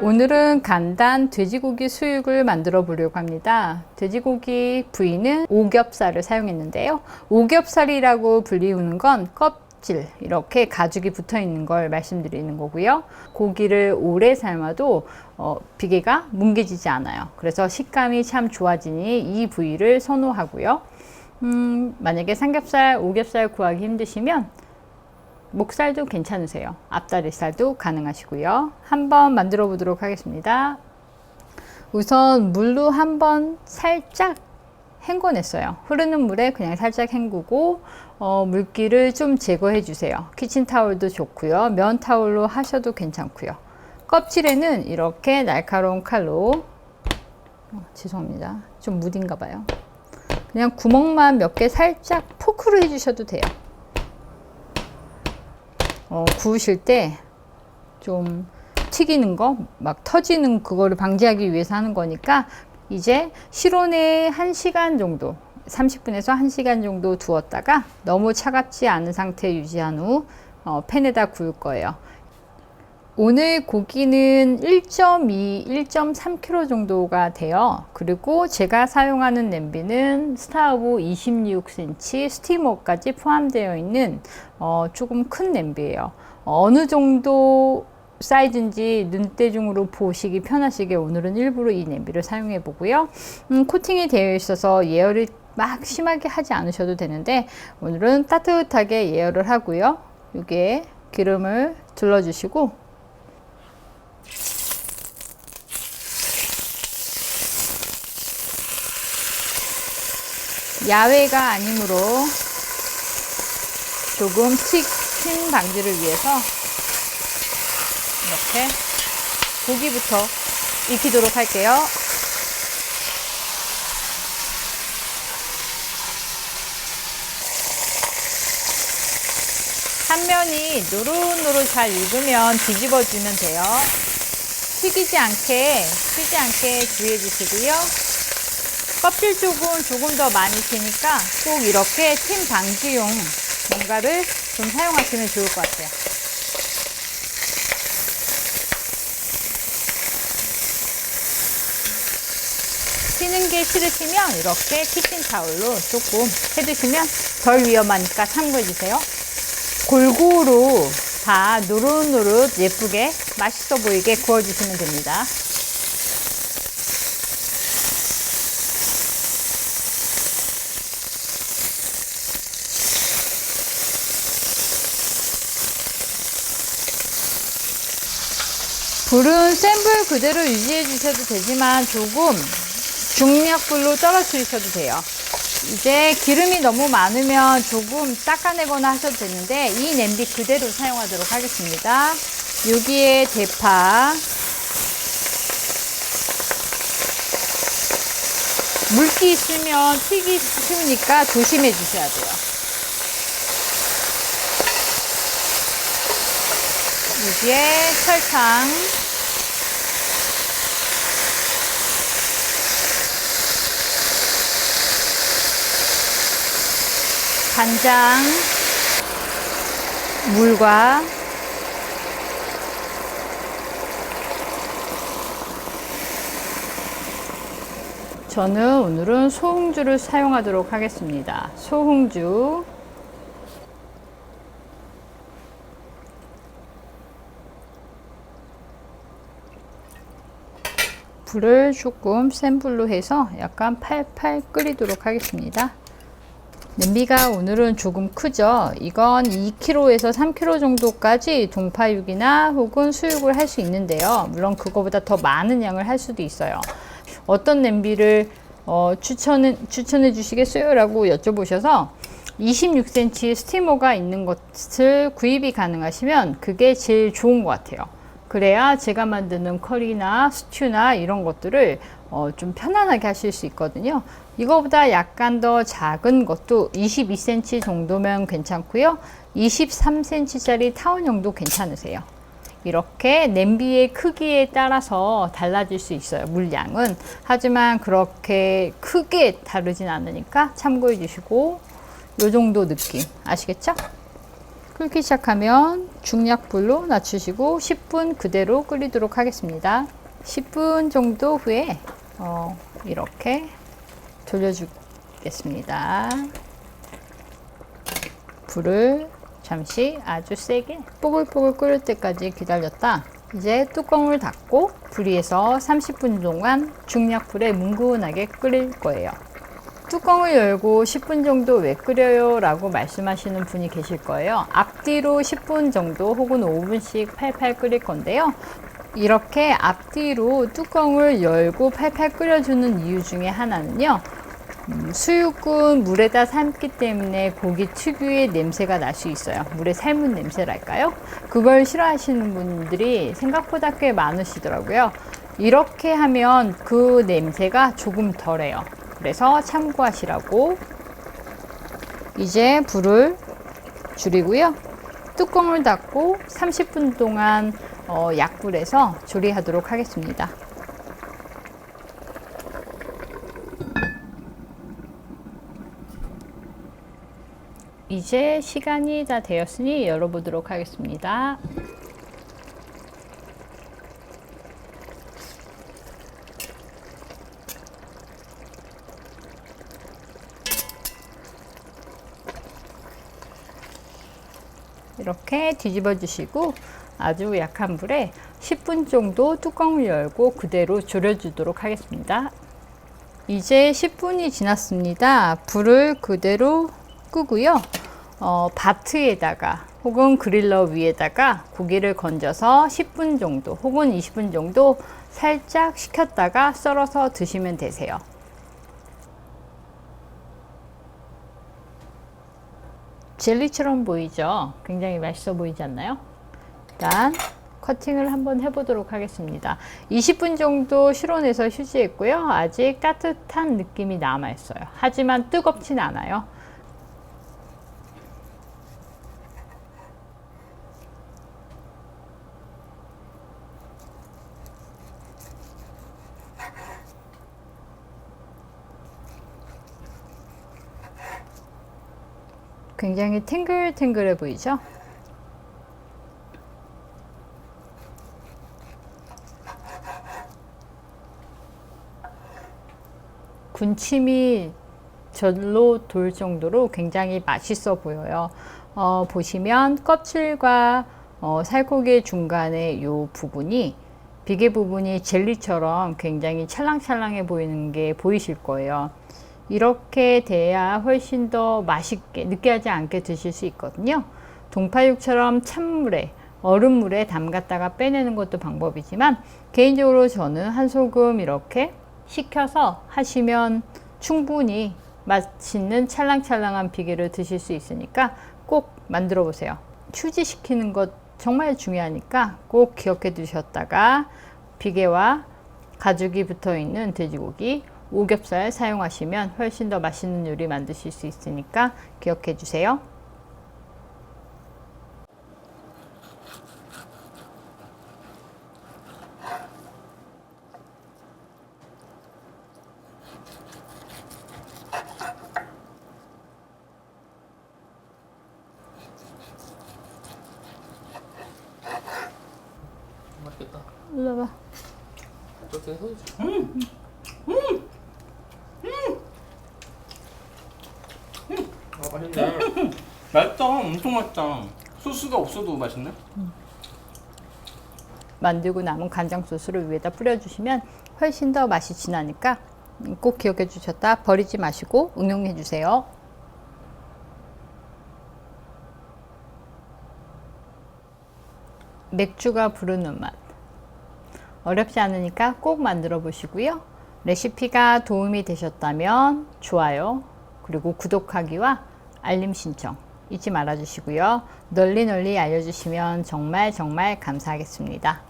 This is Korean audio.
오늘은 간단 돼지고기 수육을 만들어 보려고 합니다. 돼지고기 부위는 오겹살을 사용했는데요. 오겹살이라고 불리우는 건 껍질, 이렇게 가죽이 붙어 있는 걸 말씀드리는 거고요. 고기를 오래 삶아도 비계가 뭉개지지 않아요. 그래서 식감이 참 좋아지니 이 부위를 선호하고요. 만약에 삼겹살, 오겹살 구하기 힘드시면 목살도 괜찮으세요. 앞다리살도 가능하시고요. 한번 만들어 보도록 하겠습니다. 우선 물로 한번 살짝 헹궈냈어요. 흐르는 물에 그냥 살짝 헹구고 물기를 좀 제거해 주세요. 키친타올도 좋고요. 면타올로 하셔도 괜찮고요. 껍질에는 이렇게 날카로운 칼로 죄송합니다. 좀 무딘가 봐요. 그냥 구멍만 몇 개 살짝 포크로 해주셔도 돼요. 구우실 때 좀 튀기는 거, 막 터지는 그거를 방지하기 위해서 하는 거니까 이제 실온에 1시간 정도, 30분에서 1시간 정도 두었다가 너무 차갑지 않은 상태 유지한 후 팬에다 구울 거예요. 오늘 고기는 1.2, 1.3kg 정도가 돼요. 그리고 제가 사용하는 냄비는 스타어브 26cm 스티머까지 포함되어 있는 조금 큰 냄비예요. 어느 정도 사이즈인지 눈대중으로 보시기 편하시게 오늘은 일부러 이 냄비를 사용해 보고요. 코팅이 되어 있어서 예열을 막 심하게 하지 않으셔도 되는데 오늘은 따뜻하게 예열을 하고요. 여기에 기름을 둘러주시고 야외가 아니므로 조금 튀김 방지를 위해서 이렇게 고기부터 익히도록 할게요. 한 면이 노릇노릇 잘 익으면 뒤집어주면 돼요. 튀지 않게 주의해 주시고요. 껍질 쪽은 조금 더 많이 튀니까 꼭 이렇게 튀김 방지용 뭔가를 좀 사용하시면 좋을 것 같아요. 튀는 게 싫으시면 이렇게 키친타올로 조금 해두시면 덜 위험하니까 참고해 주세요. 골고루 다 노릇노릇 예쁘게 맛있어 보이게 구워주시면 됩니다. 불은 센 불 그대로 유지해 주셔도 되지만 조금 중약불로 떨어뜨리셔도 돼요. 이제 기름이 너무 많으면 조금 닦아내거나 하셔도 되는데 이 냄비 그대로 사용하도록 하겠습니다. 여기에 대파, 물기 있으면 튀기 쉬우니까 조심해 주셔야 돼요. 여기에 설탕, 간장, 물과 저는 오늘은 소흥주를 사용하도록 하겠습니다. 소흥주 불을 조금 센 불로 해서 약간 팔팔 끓이도록 하겠습니다. 냄비가 오늘은 조금 크죠. 이건 2kg에서 3kg 정도까지 동파육이나 혹은 수육을 할 수 있는데요. 물론 그거보다 더 많은 양을 할 수도 있어요. 어떤 냄비를 추천해 주시겠어요? 라고 여쭤보셔서 26cm 스티머가 있는 것을 구입이 가능하시면 그게 제일 좋은 것 같아요. 그래야 제가 만드는 커리나 스튜나 이런 것들을 좀 편안하게 하실 수 있거든요. 이거보다 약간 더 작은 것도 22cm 정도면 괜찮고요. 23cm짜리 타원형도 괜찮으세요. 이렇게 냄비의 크기에 따라서 달라질 수 있어요. 물량은. 하지만 그렇게 크게 다르진 않으니까 참고해 주시고 요 정도 느낌 아시겠죠? 끓기 시작하면 중약불로 낮추시고 10분 그대로 끓이도록 하겠습니다. 10분 정도 후에 이렇게 돌려주겠습니다. 불을 잠시 아주 세게 뽀글뽀글 끓을 때까지 기다렸다. 이제 뚜껑을 닫고 불 위에서 30분 동안 중약불에 뭉근하게 끓일 거예요. 뚜껑을 열고 10분 정도 왜 끓여요? 라고 말씀하시는 분이 계실 거예요. 앞뒤로 10분 정도 혹은 5분씩 팔팔 끓일 건데요. 이렇게 앞뒤로 뚜껑을 열고 팔팔 끓여주는 이유 중에 하나는요. 수육은 물에다 삶기 때문에 고기 특유의 냄새가 날 수 있어요. 물에 삶은 냄새랄까요? 그걸 싫어하시는 분들이 생각보다 꽤 많으시더라고요. 이렇게 하면 그 냄새가 조금 덜해요. 그래서 참고하시라고. 이제 불을 줄이고요. 뚜껑을 닫고 30분 동안 약불에서 조리하도록 하겠습니다. 이제 시간이 다 되었으니 열어보도록 하겠습니다. 이렇게 뒤집어 주시고 아주 약한 불에 10분 정도 뚜껑을 열고 그대로 졸여주도록 하겠습니다. 이제 10분이 지났습니다. 불을 그대로 끄고요. 바트에다가 혹은 그릴러 위에다가 고기를 건져서 10분 정도 혹은 20분 정도 살짝 식혔다가 썰어서 드시면 되세요. 젤리처럼 보이죠? 굉장히 맛있어 보이지 않나요? 일단 커팅을 한번 해보도록 하겠습니다. 20분 정도 실온에서 휴지했고요. 아직 따뜻한 느낌이 남아있어요. 하지만 뜨겁진 않아요. 굉장히 탱글탱글해 보이죠? 군침이 절로 돌 정도로 굉장히 맛있어 보여요. 보시면 껍질과 살코기 중간에 이 부분이 비계 부분이 젤리처럼 굉장히 찰랑찰랑해 보이는 게 보이실 거예요. 이렇게 돼야 훨씬 더 맛있게 느끼하지 않게 드실 수 있거든요. 동파육처럼 찬물에 얼음물에 담갔다가 빼내는 것도 방법이지만 개인적으로 저는 한 소금 이렇게 식혀서 하시면 충분히 맛있는 찰랑찰랑한 비계를 드실 수 있으니까 꼭 만들어 보세요. 휴지시키는 것 정말 중요하니까 꼭 기억해 두셨다가 비계와 가죽이 붙어 있는 돼지고기 오겹살 사용하시면 훨씬 더 맛있는 요리 만드실 수 있으니까 기억해 주세요. 맛있겠다. 일로 와봐. 어떻게 해야지? 아 맛있네. 맛있다. 엄청 맛있다. 소스가 없어도 맛있네. 만들고 남은 간장 소스를 위에다 뿌려주시면 훨씬 더 맛이 진하니까 꼭 기억해 주셨다. 버리지 마시고 응용해 주세요. 맥주가 부르는 맛. 어렵지 않으니까 꼭 만들어 보시고요. 레시피가 도움이 되셨다면 좋아요, 그리고 구독하기와 알림 신청 잊지 말아 주시고요. 널리 알려주시면 정말 감사하겠습니다.